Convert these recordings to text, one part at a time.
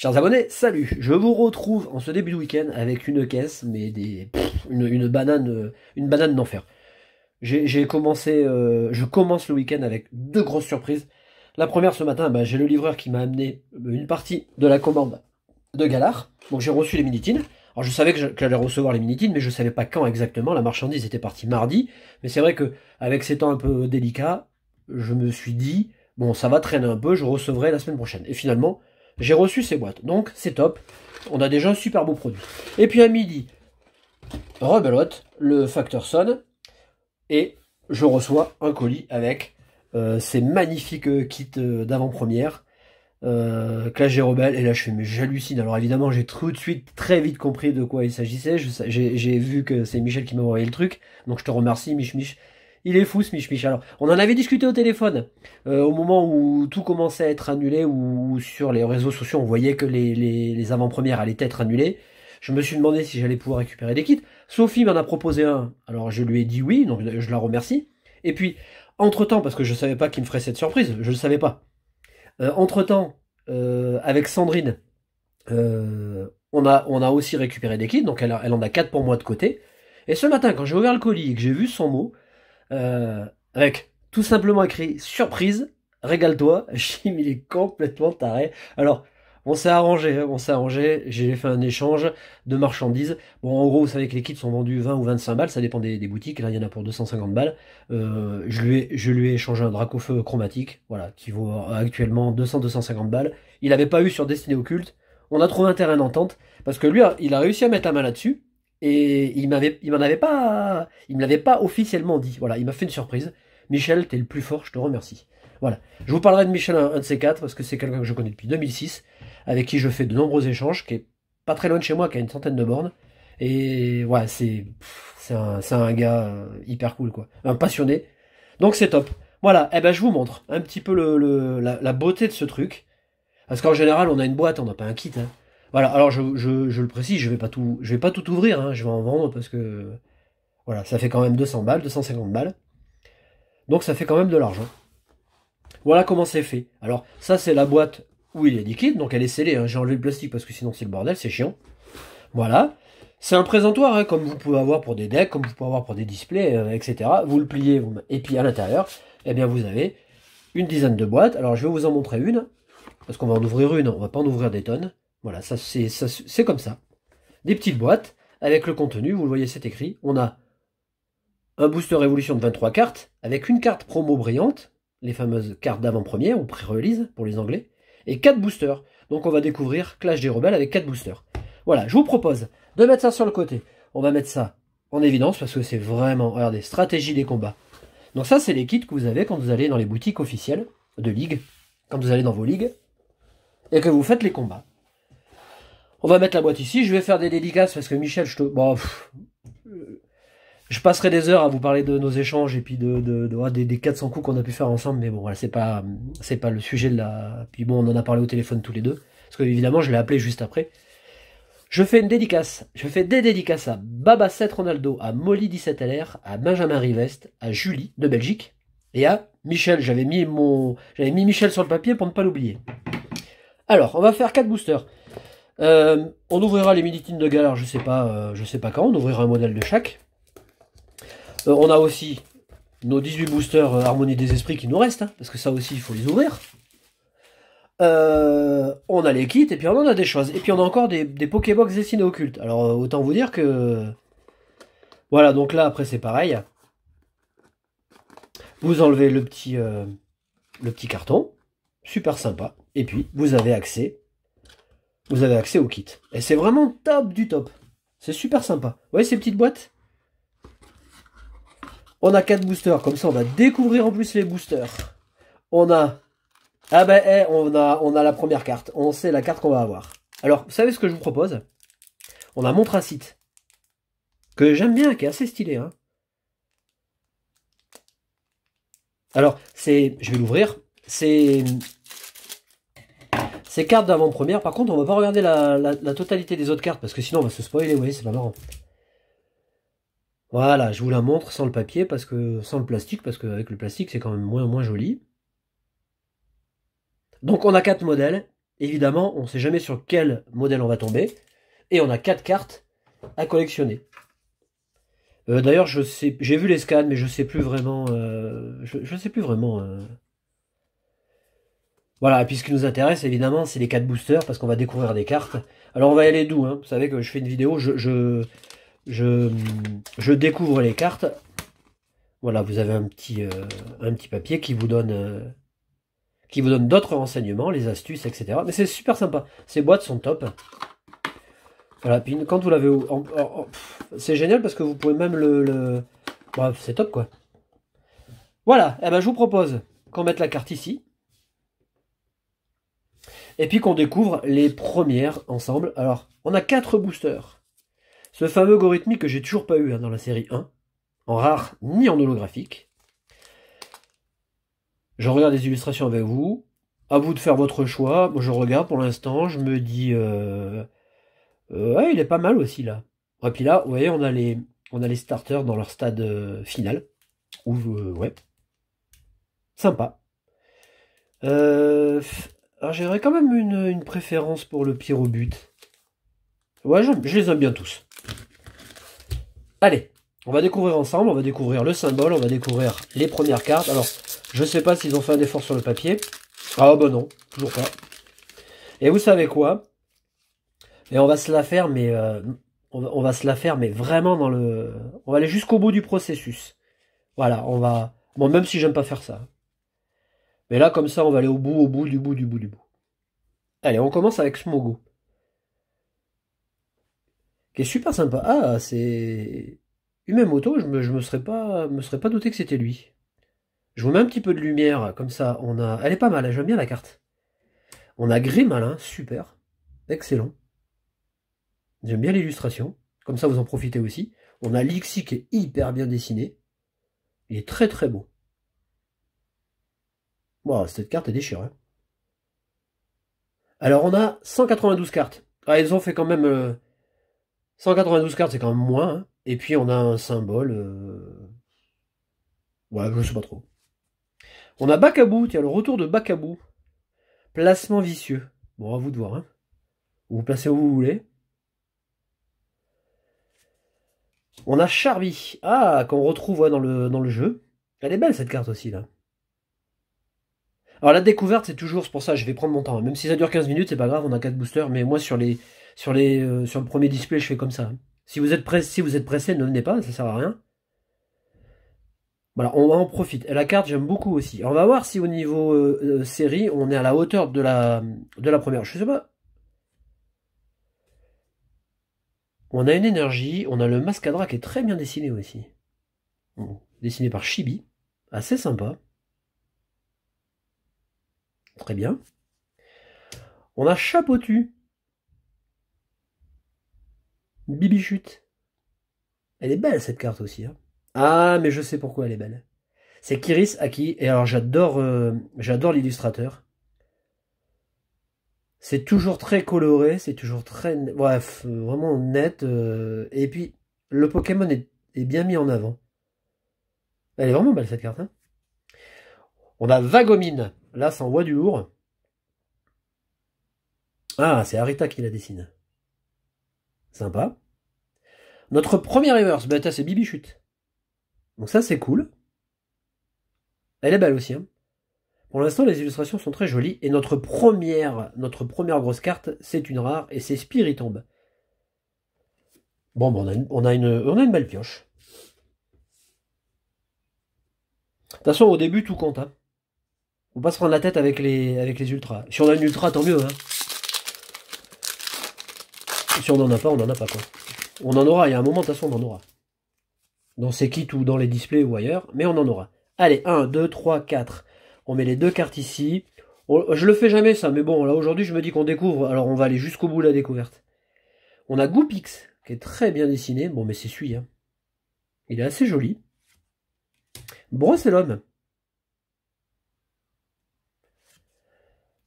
Chers abonnés, salut! Je vous retrouve en ce début de week-end avec une caisse, mais une banane d'enfer. J'ai commencé, je commence le week-end avec deux grosses surprises. La première ce matin, j'ai le livreur qui m'a amené une partie de la commande de Galard. Donc j'ai reçu les Minitines. Alors je savais que j'allais recevoir les Minitines, mais je savais pas quand exactement. La marchandise était partie mardi, mais c'est vrai que avec ces temps un peu délicats, je me suis dit bon, ça va traîner un peu, je recevrai la semaine prochaine. Et finalement, j'ai reçu ces boîtes, donc c'est top. On a déjà un super beau produit. Et puis à midi, rebelote, le facteur sonne, et je reçois un colis avec ces magnifiques kits d'avant-première, Clash des Rebelles, et là je fais, mais j'hallucine. Alors évidemment, j'ai tout de suite très vite compris de quoi il s'agissait. J'ai vu que c'est Michel qui m'a envoyé le truc, donc je te remercie, Mich. Il est fou ce Mich. Alors, on en avait discuté au téléphone, au moment où tout commençait à être annulé, ou sur les réseaux sociaux, on voyait que les avant-premières allaient être annulées. Je me suis demandé si j'allais pouvoir récupérer des kits. Sophie m'en a proposé un, alors je lui ai dit oui, donc je la remercie. Et puis, entre-temps, parce que je savais pas qu'il me ferait cette surprise, je le savais pas. Entre-temps, avec Sandrine, on a aussi récupéré des kits, donc elle en a 4 pour moi de côté. Et ce matin, quand j'ai ouvert le colis et que j'ai vu son mot, avec tout simplement écrit surprise, régale-toi, Chim il est complètement taré. Alors, on s'est arrangé, j'ai fait un échange de marchandises. Bon, en gros, vous savez que les kits sont vendus 20 ou 25 balles, ça dépend des boutiques, là il y en a pour 250 balles. Je lui ai échangé un Dracofeu chromatique, voilà, qui vaut actuellement 200-250 balles. Il n'avait pas eu sur Destinée Occulte, on a trouvé un terrain d'entente, parce que lui, il a réussi à mettre la main là-dessus, et il me l'avait pas officiellement dit. Voilà, il m'a fait une surprise. Michel, t'es le plus fort, je te remercie. Voilà. Je vous parlerai de Michel un de ces quatre, parce que c'est quelqu'un que je connais depuis 2006, avec qui je fais de nombreux échanges, qui est pas très loin de chez moi, qui a une centaine de bornes. Et ouais, c'est un gars hyper cool, quoi. Un passionné. Donc c'est top. Voilà, eh ben je vous montre un petit peu la beauté de ce truc. Parce qu'en général, on a une boîte, on n'a pas un kit, hein. Voilà, alors je le précise, je vais pas tout ouvrir, hein, je vais en vendre parce que voilà, ça fait quand même 200 balles, 250 balles. Donc ça fait quand même de l'argent. Voilà comment c'est fait. Alors ça c'est la boîte où il y a des kits, donc elle est scellée, hein. J'ai enlevé le plastique parce que sinon c'est le bordel, c'est chiant. Voilà. C'est un présentoir, hein, comme vous pouvez avoir pour des decks, comme vous pouvez avoir pour des displays, etc. Vous le pliez, et puis à l'intérieur, eh bien vous avez une dizaine de boîtes. Alors je vais vous en montrer une, parce qu'on va en ouvrir une, on va pas en ouvrir des tonnes. Voilà, c'est comme ça. Des petites boîtes avec le contenu, vous le voyez, c'est écrit. On a un booster évolution de 23 cartes, avec une carte promo brillante, les fameuses cartes d'avant-première ou pré-release pour les anglais, et 4 boosters. Donc on va découvrir Clash des Rebelles avec 4 boosters. Voilà, je vous propose de mettre ça sur le côté. On va mettre ça en évidence parce que c'est vraiment, regardez, stratégie des combats. Donc ça, c'est les kits que vous avez quand vous allez dans les boutiques officielles de ligue, quand vous allez dans vos ligues, et que vous faites les combats. On va mettre la boîte ici, je vais faire des dédicaces parce que Michel, je passerai des heures à vous parler de nos échanges et puis des 400 coups qu'on a pu faire ensemble, mais bon, voilà, c'est pas le sujet de la... Puis bon, on en a parlé au téléphone tous les deux, parce que évidemment, je l'ai appelé juste après. Je fais des dédicaces à Baba7 Ronaldo, à Molly17LR, à Benjamin Rivest, à Julie de Belgique, et à Michel. J'avais mis Michel sur le papier pour ne pas l'oublier. Alors, on va faire 4 boosters. On ouvrira les Minitines de Galard, je sais pas quand, on ouvrira un modèle de chaque. On a aussi nos 18 boosters Harmonie des Esprits qui nous restent, hein, parce que ça aussi il faut les ouvrir. On a les kits, et puis on en a des choses. Et puis on a encore des Pokébox Destinée Occulte. Alors autant vous dire que... Voilà, donc là après c'est pareil. Vous enlevez le petit carton, super sympa. Et puis vous avez accès au kit. Et c'est vraiment top du top. C'est super sympa. Vous voyez ces petites boîtes? On a 4 boosters, comme ça on va découvrir en plus les boosters. On a... Ah ben, on a la première carte. On sait la carte qu'on va avoir. Alors, vous savez ce que je vous propose? On a Montracite, que j'aime bien, qui est assez stylé, hein. Alors, je vais l'ouvrir. C'est cartes d'avant-première. Par contre, on va pas regarder la totalité des autres cartes, parce que sinon on va se spoiler, vous voyez, c'est pas marrant. Voilà, je vous la montre sans le papier, sans le plastique, parce qu'avec le plastique, c'est quand même moins joli. Donc on a 4 modèles, évidemment, on ne sait jamais sur quel modèle on va tomber. Et on a 4 cartes à collectionner. D'ailleurs, j'ai vu les scans, mais je sais plus vraiment. Je sais plus vraiment. Voilà, et puis ce qui nous intéresse, évidemment, c'est les 4 boosters, parce qu'on va découvrir des cartes. Alors on va y aller doux, hein. Vous savez que je fais une vidéo, je découvre les cartes. Voilà, vous avez un petit papier qui vous donne d'autres renseignements, les astuces, etc. Mais c'est super sympa. Ces boîtes sont top. Voilà, puis quand vous l'avez... c'est génial parce que vous pouvez même Bref, c'est top, quoi. Voilà, eh ben, je vous propose qu'on mette la carte ici. Et puis qu'on découvre les premières ensemble. Alors, on a 4 boosters. Ce fameux Gorithmic que j'ai toujours pas eu, hein, dans la série 1. En rare ni en holographique. Je regarde les illustrations avec vous. À vous de faire votre choix. Moi, je regarde pour l'instant. Je me dis... ouais, il est pas mal aussi, là. Et puis là, vous voyez, on a les starters dans leur stade final. Ouais. Sympa. Alors, j'aurais quand même une préférence pour le Pyrobut. Ouais, je les aime bien tous. Allez, on va découvrir ensemble. On va découvrir le symbole. On va découvrir les premières cartes. Alors, je sais pas s'ils ont fait un effort sur le papier. Ah bah non, toujours pas. Et vous savez quoi? Et on va se la faire, mais on va se la faire, mais vraiment dans le... On va aller jusqu'au bout du processus. Voilà, on va... Bon, même si j'aime pas faire ça. Mais là, comme ça, on va aller au bout, du bout. Allez, on commence avec Smogo. Qui est super sympa. Ah, c'est... Umemoto, je me serais pas douté que c'était lui. Je vous mets un petit peu de lumière, comme ça, on a... Elle est pas mal, j'aime bien la carte. On a Grimalin, super. Excellent. J'aime bien l'illustration. Comme ça, vous en profitez aussi. On a Lixi qui est hyper bien dessiné. Il est très très beau. Wow, cette carte est déchirée. Alors, on a 192 cartes. Ah, ils ont fait quand même... 192 cartes, c'est quand même moins. Hein. Et puis, on a un symbole... Ouais, je sais pas trop. On a Bakabou, tiens, le retour de Bakabou. Placement vicieux. Bon, à vous de voir. Hein. Vous placez où vous voulez. On a Charby. Ah, qu'on retrouve ouais, dans le jeu. Elle est belle cette carte aussi, là. Alors la découverte, c'est toujours, c'est pour ça, je vais prendre mon temps. Même si ça dure 15 minutes, c'est pas grave, on a 4 boosters. Mais moi, sur le premier display, je fais comme ça. Si vous êtes pressé, ne venez pas, ça sert à rien. Voilà, on en profite. Et la carte, j'aime beaucoup aussi. Alors, on va voir si au niveau série, on est à la hauteur de la première. Je sais pas. On a une énergie, on a le Mascadra qui est très bien dessiné aussi. Bon, dessiné par Chibi. Assez sympa. Très bien. On a Chapotu. Bibichute. Elle est belle cette carte aussi. Hein. Ah, mais je sais pourquoi elle est belle. C'est Kiris Aki. Et alors j'adore l'illustrateur. C'est toujours très coloré, c'est toujours très... Bref, vraiment net. Et puis, le Pokémon est bien mis en avant. Elle est vraiment belle cette carte. Hein. On a Vagomine. Là, ça envoie du lourd. Ah, c'est Arita qui la dessine. Sympa. Notre première reverse, bah, c'est Bibichute. Donc ça, c'est cool. Elle est belle aussi. Hein. Pour l'instant, les illustrations sont très jolies. Et notre première grosse carte, c'est une rare. Et c'est Spiritomb. Bon, on a une belle pioche. De toute façon, au début, tout compte. Hein. Faut pas se prendre la tête avec les ultras. Si on a une ultra, tant mieux. Hein. Si on n'en a pas, on n'en a pas. Quoi. On en aura, il y a un moment, de toute façon, on en aura. Dans ces kits ou dans les displays ou ailleurs, mais on en aura. Allez, 1, 2, 3, 4. On met les 2 cartes ici. Je le fais jamais ça, mais bon, là aujourd'hui je me dis qu'on découvre, alors on va aller jusqu'au bout de la découverte. On a Goopix, qui est très bien dessiné. Bon, mais c'est celui, hein. Il est assez joli. Brocellum.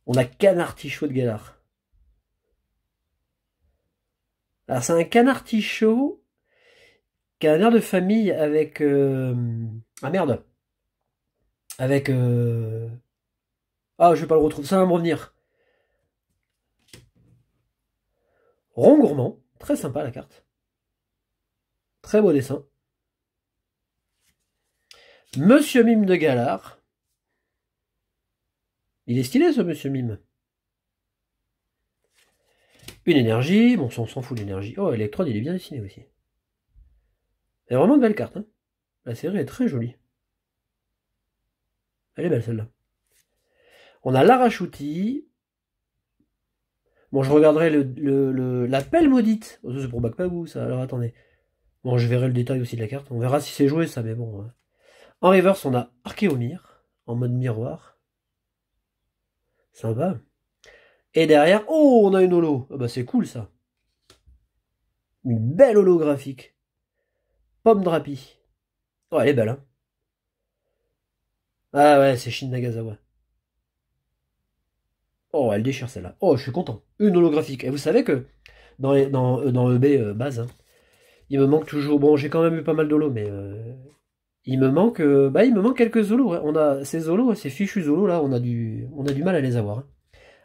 On a Canartichaud de Galar. Alors c'est un Canartichaud qui a un air de famille avec... Ah merde. Avec... Ah, je vais pas le retrouver, ça va me revenir. Rond gourmand, très sympa la carte. Très beau dessin. Monsieur Mime de Galard. Il est stylé ce Monsieur Mime. Une énergie, bon on s'en fout de l'énergie. Oh, Electrode, il est bien dessiné aussi. C'est vraiment une belle carte. Hein. La série est très jolie. Elle est belle celle-là. On a l'Arachouti. Bon, je regarderai la pelle maudite. Oh, ça c'est pour Bakpagou, ça. Alors attendez. Bon, je verrai le détail aussi de la carte. On verra si c'est joué ça, mais bon. Ouais. En reverse, on a Archéomir. En mode miroir. Sympa. Et derrière, oh, on a une holo. Ah bah c'est cool ça. Une belle holographique. Pomme Drapi. Oh, elle est belle, hein. Ah ouais, c'est Shin Nagasawa. Oh, elle déchire celle-là. Oh, je suis content. Une holographique. Et vous savez que dans EB base, hein, il me manque toujours. Bon, j'ai quand même eu pas mal d'holos, mais il me manque quelques holos. Hein. On a ces holos, ces fichus holos là, on a du mal à les avoir. Hein.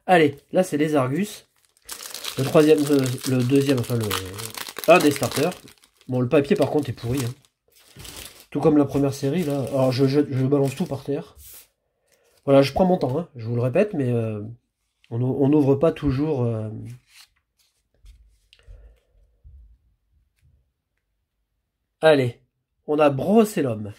Allez, là c'est les Argus. Le deuxième, enfin un des starters. Bon, le papier par contre est pourri. Hein. Tout comme la première série là. Alors je balance tout par terre. Voilà, je prends mon temps. Hein. Je vous le répète, mais on n'ouvre pas toujours. Allez, on a Brocellum.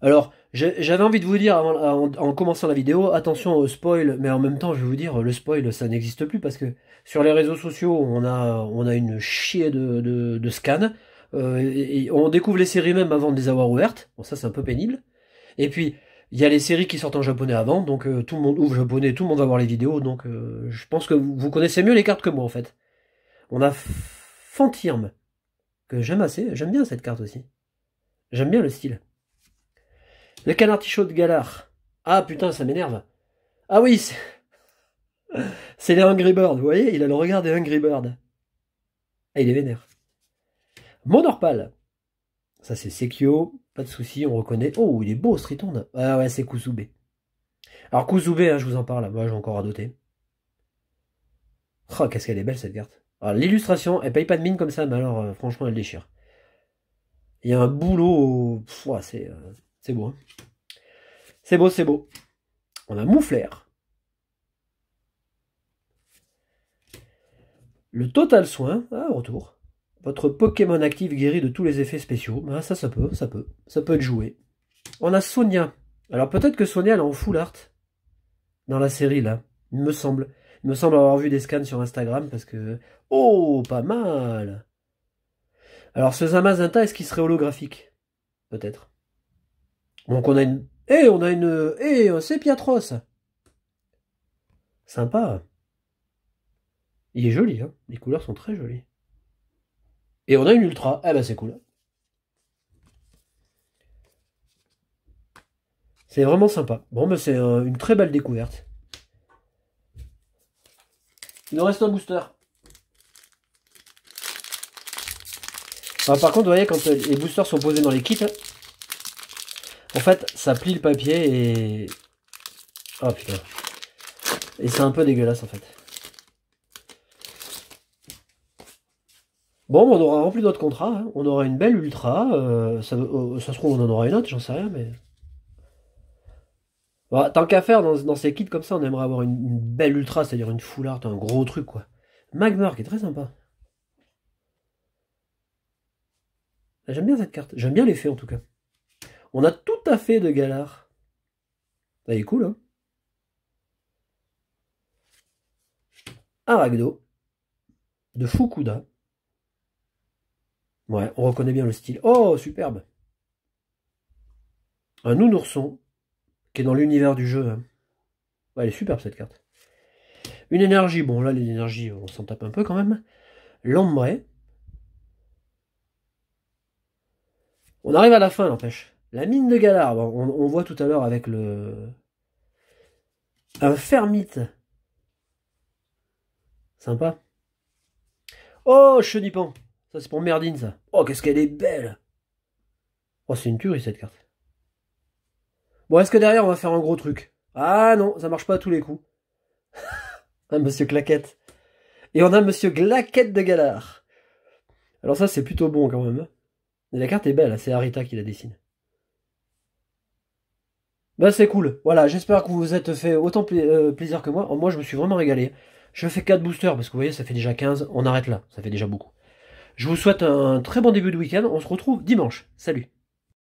Alors, j'avais envie de vous dire en commençant la vidéo, attention au spoil, mais en même temps, je vais vous dire, le spoil, ça n'existe plus parce que sur les réseaux sociaux, on a une chier de scans. Et on découvre les séries même avant de les avoir ouvertes. Bon, ça, c'est un peu pénible. Et puis, il y a les séries qui sortent en japonais avant, donc tout le monde ouvre japonais, tout le monde va voir les vidéos, donc je pense que vous connaissez mieux les cartes que moi, en fait. On a Fantirme, que j'aime assez, j'aime bien cette carte aussi. J'aime bien le style. Le Canartichaud de Galar. Ah putain, ça m'énerve. Ah oui, c'est les Angry Birds, vous voyez, il a le regard des Angry Birds. Ah, il est vénère. Monorpal. Ça c'est Sekio, pas de souci, on reconnaît. Oh, il est beau ce Tritonde. Ah ouais, c'est Kuzube. Alors Kuzube, hein, je vous en parle, moi j'ai encore à doter. Oh, qu'est-ce qu'elle est belle cette carte. Alors l'illustration, elle paye pas de mine comme ça, mais alors franchement elle déchire. Il y a un boulot, c'est beau. Hein. C'est beau, c'est beau. On a Mouflair. Le Total Soin, retour. Votre Pokémon actif guéri de tous les effets spéciaux. Ah, ça peut être joué. On a Sonia. Alors peut-être que Sonia elle est en full art. Dans la série là. Il me semble. Il me semble avoir vu des scans sur Instagram parce que... Oh, pas mal. Alors ce Zamazenta, est-ce qu'il serait holographique? Peut-être. Donc on a une... un Sépiatros. Sympa. Il est joli, hein. Les couleurs sont très jolies. Et on a une ultra. Ah bah c'est cool. C'est vraiment sympa. Bon bah c'est une très belle découverte. Il nous reste un booster. Alors, par contre, vous voyez, quand les boosters sont posés dans les kits, en fait, ça plie le papier et... Oh putain. Et c'est un peu dégueulasse en fait. Bon, on aura rempli notre contrat. Hein. On aura une belle ultra. Ça se trouve, on en aura une autre, j'en sais rien, mais... Bon, tant qu'à faire, dans ces kits comme ça, on aimerait avoir une belle ultra, c'est-à-dire une full art, un gros truc, quoi. Magmar, qui est très sympa. J'aime bien cette carte. J'aime bien l'effet, en tout cas. On a tout à fait de Galar. Ça est cool, hein. Aragdo. De Fukuda. Ouais, on reconnaît bien le style. Oh, superbe. Un nounourson. Qui est dans l'univers du jeu. Hein. Ouais, elle est superbe, cette carte. Une énergie. Bon, là, les énergies, on s'en tape un peu, quand même. L'ombre. On arrive à la fin, n'empêche. La mine de Galar. Bon, on voit tout à l'heure avec le... Un fermite. Sympa. Oh, chenipan. Ça, c'est pour Merdine, ça. Oh, qu'est-ce qu'elle est belle. Oh, c'est une tuerie, cette carte. Bon, est-ce que derrière, on va faire un gros truc? Ah non, ça marche pas à tous les coups. Ah, monsieur Claquette. Et on a Monsieur Glaquette de Galard. Alors ça, c'est plutôt bon quand même. Et la carte est belle, c'est Arita qui la dessine. Bah c'est cool. Voilà, j'espère que vous vous êtes fait autant plaisir que moi. Moi, je me suis vraiment régalé. Je fais 4 boosters parce que vous voyez, ça fait déjà 15. On arrête là, ça fait déjà beaucoup. Je vous souhaite un très bon début de week-end. On se retrouve dimanche. Salut.